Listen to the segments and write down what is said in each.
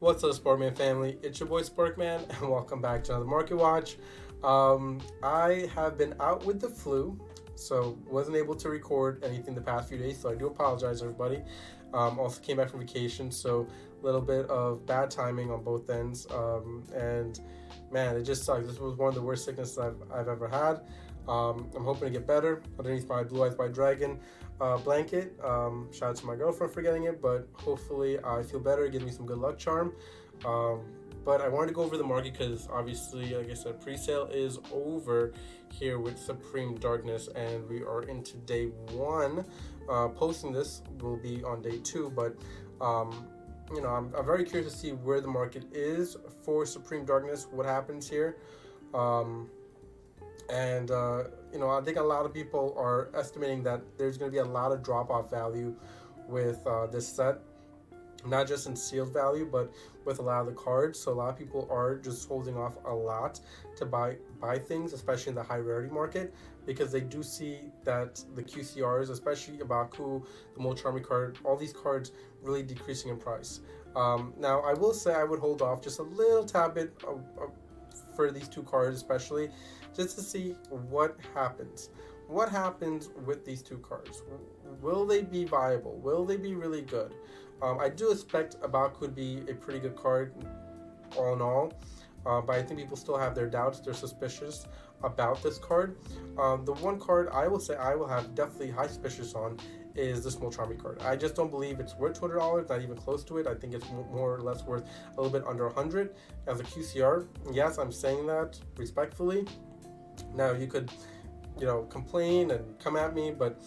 What's up, Sparkman family? It's your boy Sparkman, and welcome back to another Market Watch. I have been out with the flu, so wasn't able to record anything the past few days. So I do apologize, everybody. Also came back from vacation, so a little bit of bad timing on both ends. And man, it just sucks. This was one of the worst sicknesses I've ever had. I'm hoping to get better underneath my Blue Eyes White Dragon blanket. Shout out to my girlfriend for getting it, but hopefully I feel better. It gives me some good luck charm. Um, but I wanted to go over the market because obviously, like I said, pre-sale is over here with Supreme Darkness, and we are into day one. Posting this will be on day two, but I'm very curious to see where the market is for Supreme Darkness. What happens here? Um, and I think a lot of people are estimating that there's going to be a lot of drop off value with this set, not just in sealed value, but with a lot of the cards. So a lot of people are just holding off a lot to buy things, especially in the high rarity market, because they do see that the QCRs, especially Abaku, the Molcharmi card, all these cards really decreasing in price. Now, I will say I would hold off just a little tad bit for these two cards, especially just to see what happens. What happens with these two cards? Will they be viable? Will they be really good? I do expect About could be a pretty good card, all in all, but I think people still have their doubts. They're suspicious about this card. The one card I will say I will have definitely high suspicions on is the Small Charmy card. I just don't believe it's worth $200, not even close to it. I think it's more or less worth a little bit under 100 as a QCR. Yes, I'm saying that respectfully. Now you could, complain and come at me, but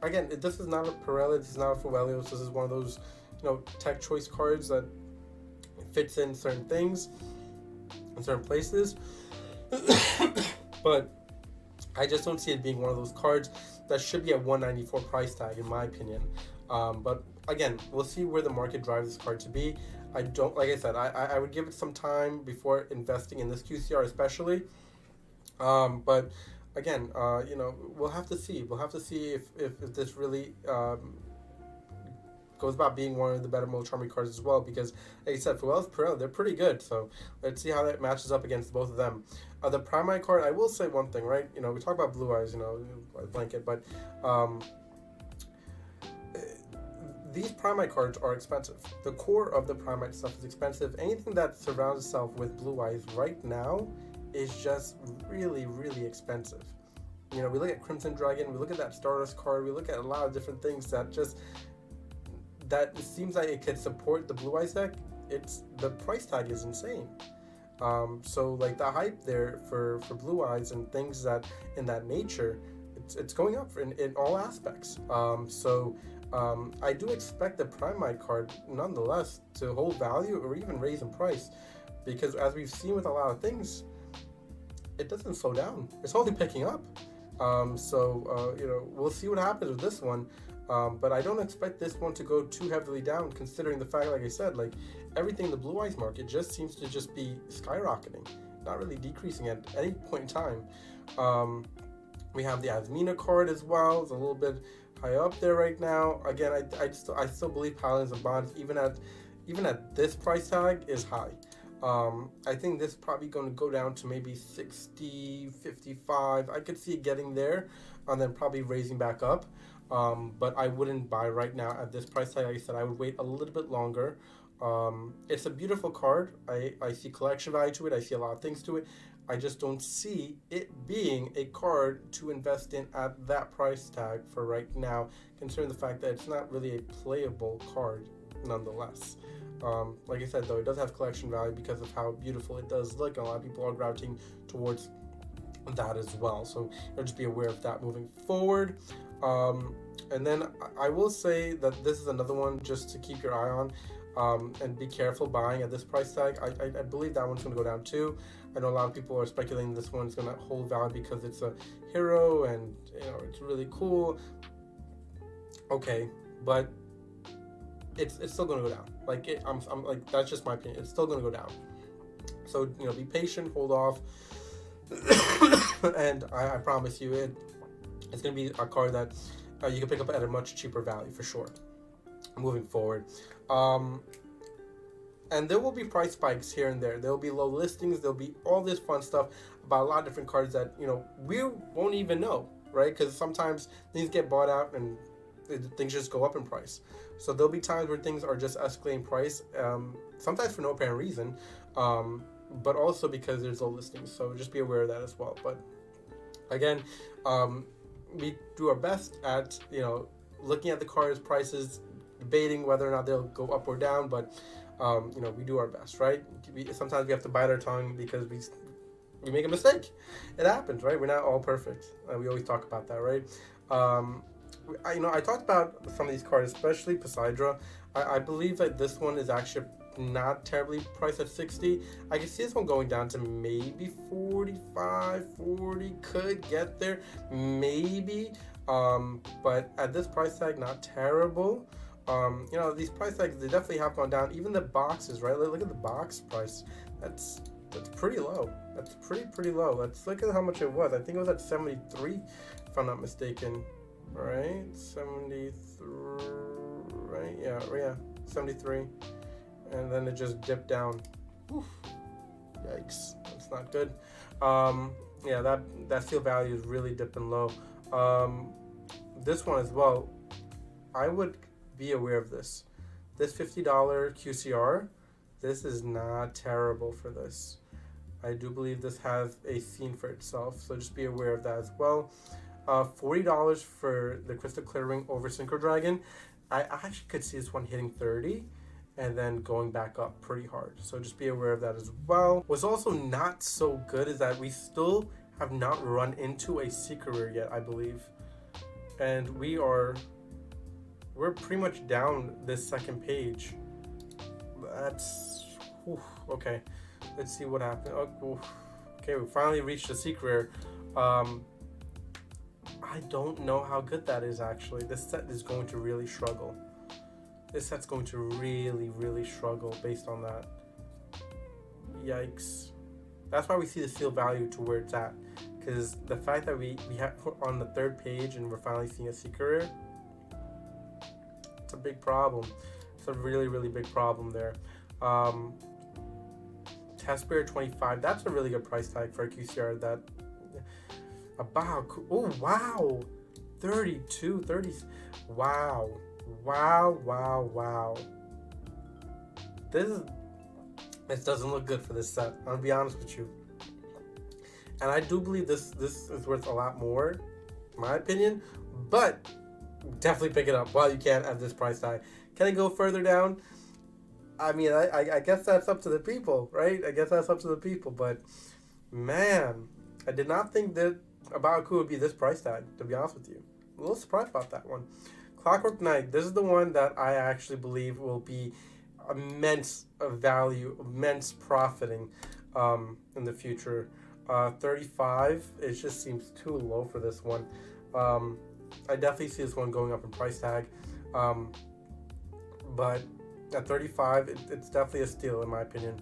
again, this is not a Pirelli, this is not a Fuvelios. This is one of those, tech choice cards that fits in certain things in certain places. But I just don't see it being one of those cards that should be at 194 price tag, in my opinion. But again, we'll see where the market drives this card to be. I don't, like I said, I would give it some time before investing in this QCR, especially. But again, we'll have to see. We'll have to see if this really goes about being one of the better Molcharmi cards as well. Because, like I said, for Wells Pro, they're pretty good. So let's see how that matches up against both of them. The Primite card, I will say one thing, right? We talk about Blue Eyes, blanket, but these Primite cards are expensive. The core of the Primite stuff is expensive. Anything that surrounds itself with Blue Eyes right now is just really, really expensive. We look at Crimson Dragon, we look at that Stardust card, we look at a lot of different things that it seems like it could support the Blue Eyes deck. The price tag is insane. So like the hype there for Blue Eyes and things that in that nature, it's going up in all aspects. I do expect the Primite card nonetheless to hold value or even raise in price, because as we've seen with a lot of things, it doesn't slow down. It's only picking up. We'll see what happens with this one. But I don't expect this one to go too heavily down, considering the fact, like I said, like everything in the Blue Eyes market just seems to just be skyrocketing, not really decreasing at any point in time. We have the Asmina card as well. It's a little bit high up there right now. Again, I still believe Paladins and Bonds, even at this price tag, is high. I think this is probably going to go down to maybe 60, 55. I could see it getting there and then probably raising back up. But I wouldn't buy right now at this price tag. Like I said, I would wait a little bit longer. It's a beautiful card. I see collection value to it. I see a lot of things to it. I just don't see it being a card to invest in at that price tag for right now, considering the fact that it's not really a playable card nonetheless. Like I said, though, it does have collection value because of how beautiful it does look, and a lot of people are gravitating towards that as well. So just be aware of that moving forward. And then I will say that this is another one just to keep your eye on, and be careful buying at this price tag. I believe that one's going to go down too. I know a lot of people are speculating this one's going to hold value because it's a hero and it's really cool. Okay, but it's still going to go down. I'm like, that's just my opinion. It's still going to go down. So be patient, hold off, and I promise you it's going to be a card that you can pick up at a much cheaper value for sure moving forward. And there will be price spikes here and there. There will be low listings. There'll be all this fun stuff about a lot of different cards that, we won't even know, right? Because sometimes things get bought out and things just go up in price. So there'll be times where things are just escalating price, sometimes for no apparent reason, but also because there's low listings. So just be aware of that as well. But again, we do our best at, looking at the cards' prices, debating whether or not they'll go up or down, but we do our best, right? Sometimes we have to bite our tongue because we make a mistake. It happens, right? We're not all perfect. We always talk about that, right? I talked about some of these cards, especially Poseidra. I believe that this one is actually not terribly priced at 60. I can see this one going down to maybe 45, 40, could get there, maybe. But at this price tag, not terrible. These price tags, they definitely have gone down. Even the boxes, right? Look at the box price. That's pretty low. That's pretty low. Let's look at how much it was. I think it was at 73, if I'm not mistaken. Right? 73, right? Yeah, 73. And then it just dipped down. Oof. Yikes. That's not good. That seal value is really dipping low. This one as well, I would be aware of this. This $50 QCR, this is not terrible for this. I do believe this has a scene for itself, so just be aware of that as well. $40 for the Crystal Clear Ring over Synchro Dragon. I actually could see this one hitting 30 and then going back up pretty hard. So just be aware of that as well. What's also not so good is that we still have not run into a Secret Rare yet, I believe. And we're pretty much down this second page. That's okay. Let's see what happened. Okay, we finally reached the Secret Rare. I don't know how good that is actually. This set is going to really struggle. This set's going to really, really struggle based on that. Yikes. That's why we see the seal value to where it's at. Because the fact that we have on the third page and we're finally seeing a Secret Rare, it's a big problem. It's a really, really big problem there. Test Bear 25, that's a really good price tag for a QCR. That about, oh wow, 32, 30, wow. This doesn't look good for this set. I'll be honest with you. And I do believe this is worth a lot more, in my opinion. But definitely pick it up while you can at this price tag. Can it go further down? I mean, I guess that's up to the people, right? I guess that's up to the people. But man, I did not think that Abaku would be this price tag, to be honest with you. A little surprised about that one. Clockwork Knight, this is the one that I actually believe will be immense value, immense profiting in the future. 35, it just seems too low for this one. I definitely see this one going up in price tag. But at 35, it's definitely a steal in my opinion.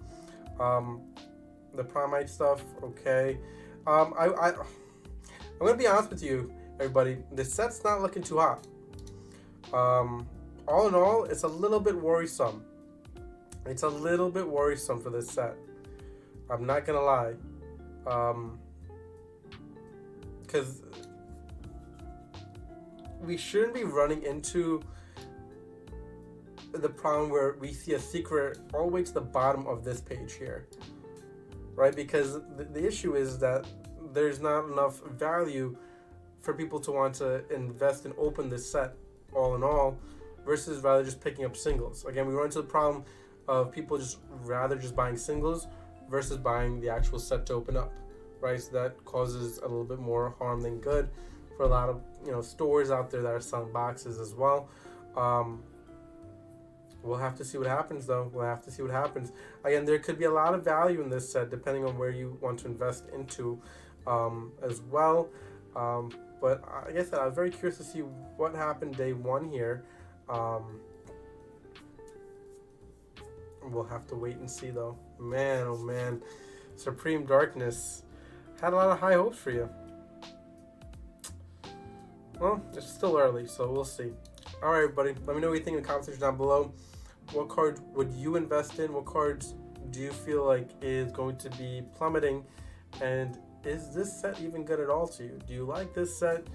The Promite stuff, okay. I'm going to be honest with you, everybody. The set's not looking too hot. All in all, it's a little bit worrisome. It's a little bit worrisome for this set. I'm not going to lie. Because we shouldn't be running into the problem where we see a secret all the way to the bottom of this page here, right? Because the issue is that there's not enough value for people to want to invest and open this set all in all, versus rather just picking up singles. Again, we run into the problem of people just buying singles versus buying the actual set to open up, right? So that causes a little bit more harm than good for a lot of stores out there that are selling boxes as well. We'll have to see what happens, though. We'll have to see what happens. Again, there could be a lot of value in this set depending on where you want to invest into as well. But like I said, I was very curious to see what happened day one here. We'll have to wait and see, though. Man, oh man. Supreme Darkness. Had a lot of high hopes for you. Well, it's still early, so we'll see. Alright, everybody. Let me know what you think in the comment section down below. what cards would you invest in? What cards do you feel like is going to be plummeting? And is this set even good at all to you? Do you like this set?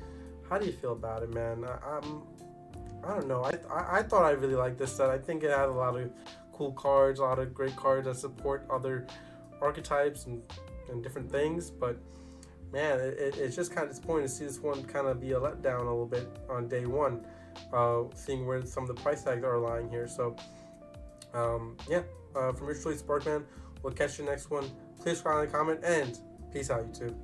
How do you feel about it, man? I don't know. I thought I really liked this set. I think it has a lot of cool cards, a lot of great cards that support other archetypes and different things. But man, it's just kind of disappointing to see this one kind of be a letdown a little bit on day one, seeing where some of the price tags are lying here. So, yeah, from your truly Sparkman, we'll catch you next one. Please subscribe and comment, and peace out, YouTube.